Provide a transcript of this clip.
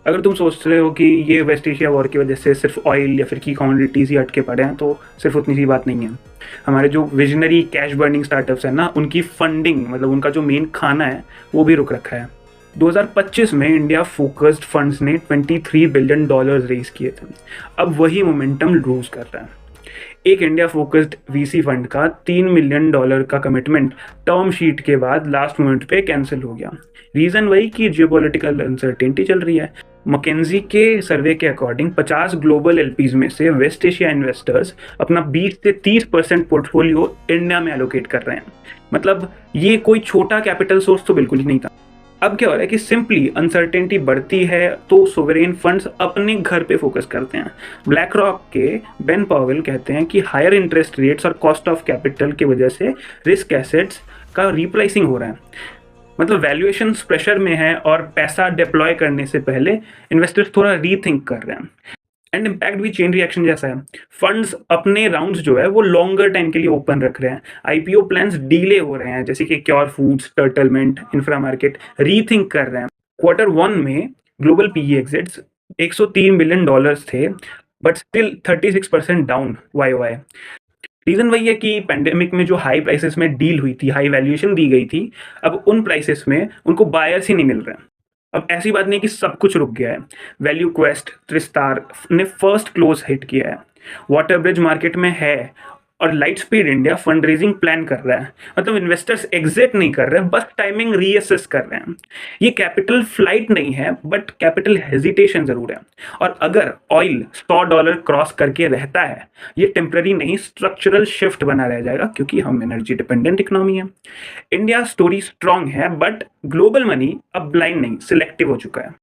अगर तुम सोच रहे हो कि ये वेस्ट एशिया वॉर की वजह से सिर्फ ऑयल या फिर की कमोडिटीज़ ही अटके पड़े हैं, तो सिर्फ उतनी सी बात नहीं है। हमारे जो विजनरी कैश बर्निंग स्टार्टअप्स हैं ना, उनकी फंडिंग मतलब उनका जो मेन खाना है वो भी रुक रखा है। 2025 में इंडिया फोकस्ड फंड्स ने $23 बिलियन रेज किए थे। अब वही मोमेंटम लूज कर रहा है। एक इंडिया फोकस्ड वीसी फंड का $3 मिलियन का कमिटमेंट टर्म शीट के बाद लास्ट मोमेंट पे कैंसिल हो गया। रीजन वही कि जियोपॉलिटिकल अनसर्टेनिटी चल रही है। मकेंजी के सर्वे के अकॉर्डिंग 50 ग्लोबल एलपीज में से वेस्ट एशिया इन्वेस्टर्स अपना 20 से 30% पोर्टफोलियो इंडिया में एलोकेट कर रहे हैं। मतलब ये कोई छोटा कैपिटल सोर्स तो बिल्कुल ही नहीं था। अब क्या हो रहा है कि सिंपली अनसर्टेनिटी बढ़ती है तो सोवरेन फंड्स अपने घर पे फोकस करते हैं। ब्लैक रॉक के बेन पावेल कहते हैं कि हायर इंटरेस्ट रेट्स और कॉस्ट ऑफ कैपिटल की वजह से रिस्क एसेट्स का रिप्राइसिंग हो रहा है। मतलब वैल्यूएशन प्रेशर में है और पैसा डिप्लॉय करने से पहले इन्वेस्टर्स थोड़ा रीथिंक कर रहे हैं। एंड इम्पैक्ट भी चेन रिएक्शन जैसा है। फंड्स अपने राउंड्स जो है वो लॉन्गर टाइम के लिए ओपन रख रहे हैं। आईपीओ प्लान्स डिले हो रहे हैं, जैसे कि Curefoods, Turtlemint, Infra Market rethink कर रहे हैं। Q1 में ग्लोबल पीई एग्जिट्स $103 बिलियन थे, but still 36% down YoY। Reason वही है कि पेंडेमिक में जो हाई प्राइसेस में डील हुई थी, हाई वैल्यूएशन दी गई थी, अब उन प्राइसेस में उनको बायर्स ही नहीं मिल रहे हैं। अब ऐसी बात नहीं कि सब कुछ रुक गया है। वैल्यू क्वेस्ट, त्रिस्तार ने फर्स्ट क्लोज हिट किया है। वाटर ब्रिज मार्केट में है और light speed India fund raising plan कर रहा है। मतलब इन्वेस्टर्स एग्जिट नहीं कर रहे हैं, बस टाइमिंग रीअसेस कर रहे हैं। ये कैपिटल फ्लाइट नहीं है, बट कैपिटल हेजिटेशन जरूर है। और अगर ऑयल $100 क्रॉस करके रहता है, ये टेम्पररी नहीं स्ट्रक्चरल शिफ्ट बना रह जाएगा, क्योंकि हम एनर्जी डिपेंडेंट इकोनॉमी है। इंडिया स्टोरी स्ट्रांग है, बट ग्लोबल मनी अब ब्लाइंड नहीं सिलेक्टिव हो चुका है।